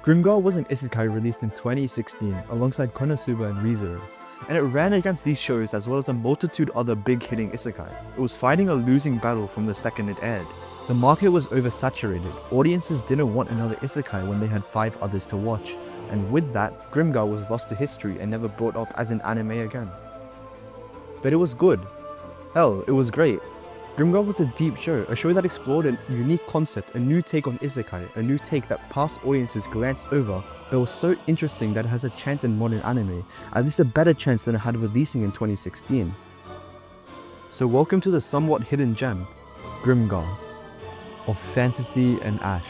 Grimgar was an isekai released in 2016 alongside Konosuba and ReZero, and it ran against these shows as well as a multitude other big hitting isekai. It was fighting a losing battle from the second it aired. The market was oversaturated, audiences didn't want another isekai when they had 5 others to watch, and with that, Grimgar was lost to history and never brought up as an anime again. But it was good. Hell, it was great. Grimgar was a deep show, a show that explored a unique concept, a new take on isekai, a new take that past audiences glanced over, but was so interesting that it has a chance in modern anime, at least a better chance than it had releasing in 2016. So welcome to the somewhat hidden gem, Grimgar, of fantasy and ash.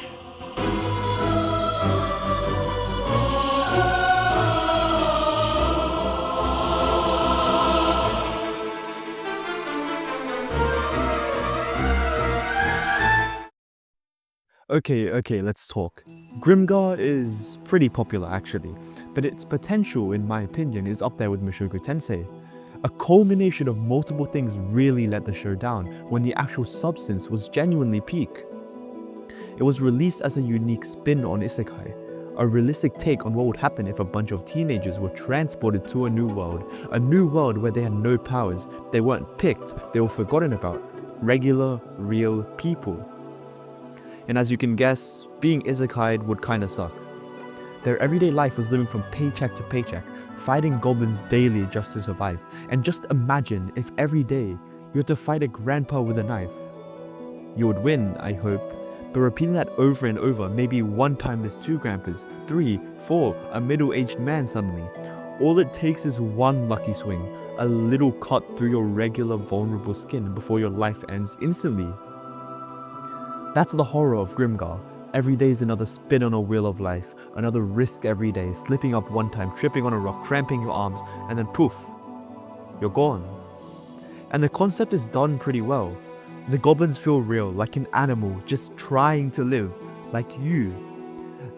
Okay, let's talk. Grimgar is pretty popular actually, but its potential, in my opinion, is up there with Mushoku Tensei. A culmination of multiple things really let the show down when the actual substance was genuinely peak. It was released as a unique spin on isekai, a realistic take on what would happen if a bunch of teenagers were transported to a new world where they had no powers, they weren't picked, they were forgotten about, regular, real people. And as you can guess, being isekai'd would kinda suck. Their everyday life was living from paycheck to paycheck, fighting goblins daily just to survive. And just imagine if every day you had to fight a grandpa with a knife. You would win, I hope, but repeating that over and over, maybe one time there's 2 grandpas, 3, 4, a middle-aged man suddenly. All it takes is one lucky swing, a little cut through your regular vulnerable skin before your life ends instantly. That's the horror of Grimgar. Every day is another spin on a wheel of life, another risk every day, slipping up one time, tripping on a rock, cramping your arms, and then poof, you're gone. And the concept is done pretty well. The goblins feel real, like an animal just trying to live, like you.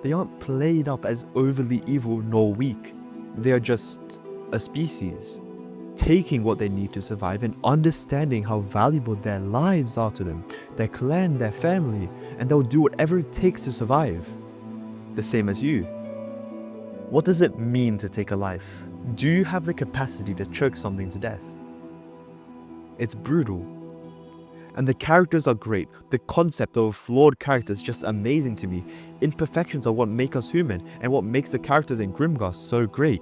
They aren't played up as overly evil nor weak. They are just a species, taking what they need to survive and understanding how valuable their lives are to them, their clan, their family, and they'll do whatever it takes to survive. The same as you. What does it mean to take a life? Do you have the capacity to choke something to death? It's brutal. And the characters are great. The concept of flawed characters is just amazing to me. Imperfections are what make us human and what makes the characters in Grimgar so great.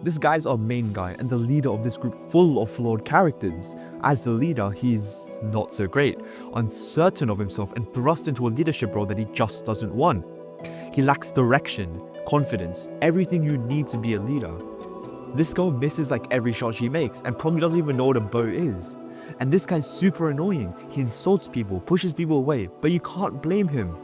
This guy's our main guy and the leader of this group full of flawed characters. As the leader, he's not so great, uncertain of himself and thrust into a leadership role that he just doesn't want. He lacks direction, confidence, everything you need to be a leader. This girl misses like every shot she makes and probably doesn't even know what a bow is. And this guy's super annoying. He insults people, pushes people away, but you can't blame him.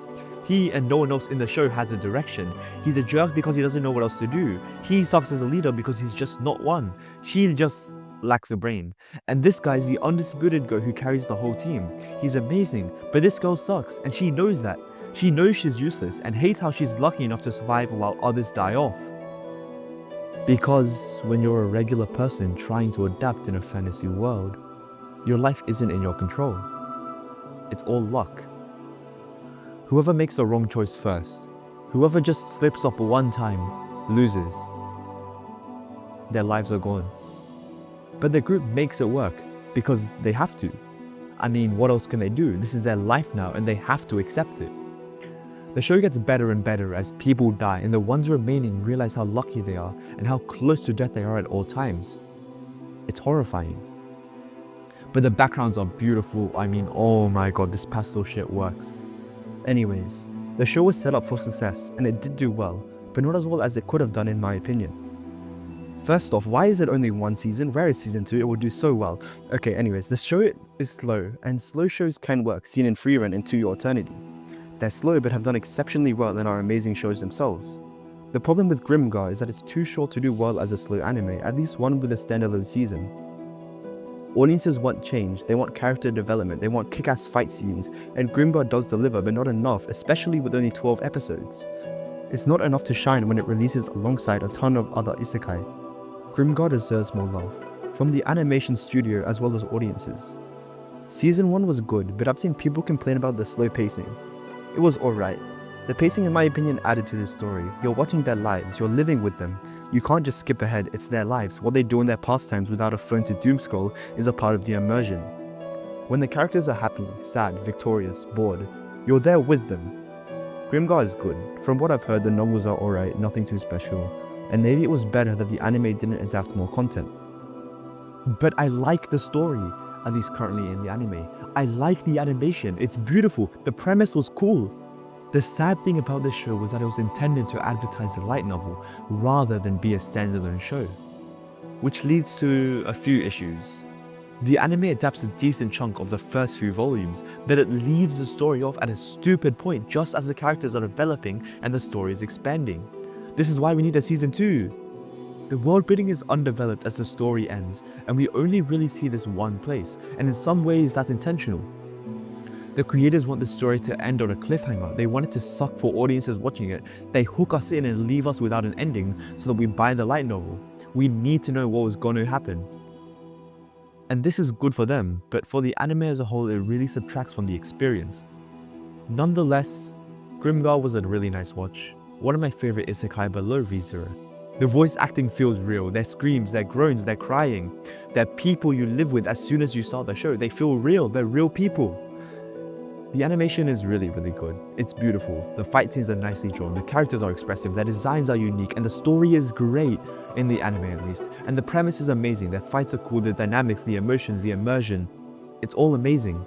He and no one else in the show has a direction. He's a jerk because he doesn't know what else to do. He sucks as a leader because he's just not one. She just lacks a brain. And this guy's the undisputed girl who carries the whole team. He's amazing, but this girl sucks and she knows that. She knows she's useless and hates how she's lucky enough to survive while others die off. Because when you're a regular person trying to adapt in a fantasy world, your life isn't in your control. It's all luck. Whoever makes the wrong choice first, whoever just slips up one time, loses. Their lives are gone. But the group makes it work because they have to. I mean, what else can they do? This is their life now and they have to accept it. The show gets better and better as people die and the ones remaining realize how lucky they are and how close to death they are at all times. It's horrifying. But the backgrounds are beautiful. I mean, oh my god, this pastel shit works. Anyways, the show was set up for success and it did do well, but not as well as it could have done in my opinion. First off, why is it only 1 season? Where is season 2? It would do so well. Okay, anyways, the show is slow, and slow shows can work, seen in free run into your eternity. They're slow but have done exceptionally well and are amazing shows themselves. The problem with Grimgar is that it's too short to do well as a slow anime, at least one with a standalone season. Audiences want change, they want character development, they want kick-ass fight scenes, and Grimgar does deliver, but not enough, especially with only 12 episodes. It's not enough to shine when it releases alongside a ton of other isekai. Grimgar deserves more love, from the animation studio as well as audiences. Season 1 was good, but I've seen people complain about the slow pacing. It was alright. The pacing, in my opinion, added to the story. You're watching their lives, you're living with them. You can't just skip ahead, it's their lives. What they do in their pastimes without a phone to doom scroll is a part of the immersion. When the characters are happy, sad, victorious, bored, you're there with them. Grimgar is good. From what I've heard, the novels are alright, nothing too special. And maybe it was better that the anime didn't adapt more content. But I like the story, at least currently in the anime. I like the animation, it's beautiful, the premise was cool. The sad thing about this show was that it was intended to advertise the light novel rather than be a standalone show. Which leads to a few issues. The anime adapts a decent chunk of the first few volumes, but it leaves the story off at a stupid point just as the characters are developing and the story is expanding. This is why we need a season 2. The world building is undeveloped as the story ends, and we only really see this one place, and in some ways that's intentional. The creators want the story to end on a cliffhanger. They want it to suck for audiences watching it. They hook us in and leave us without an ending so that we buy the light novel. We need to know what was going to happen. And this is good for them, but for the anime as a whole, it really subtracts from the experience. Nonetheless, Grimgar was a really nice watch. One of my favorite isekai below ReZero. The voice acting feels real, their screams, their groans, their crying. They're people you live with as soon as you start the show. They feel real, they're real people. The animation is really good. It's beautiful, the fight scenes are nicely drawn, the characters are expressive, their designs are unique, and the story is great, in the anime at least. And the premise is amazing, their fights are cool, the dynamics, the emotions, the immersion. It's all amazing.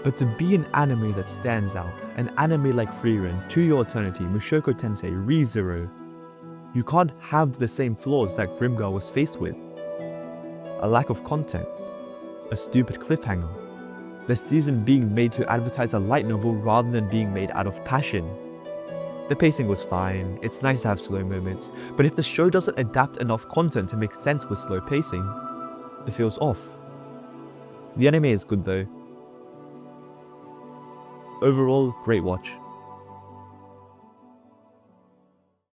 But to be an anime that stands out, an anime like Frieren, To Your Eternity, Mushoku Tensei, ReZero, you can't have the same flaws that Grimgar was faced with. A lack of content, a stupid cliffhanger, the season being made to advertise a light novel rather than being made out of passion. The pacing was fine, it's nice to have slow moments, but if the show doesn't adapt enough content to make sense with slow pacing, it feels off. The anime is good though. Overall, great watch.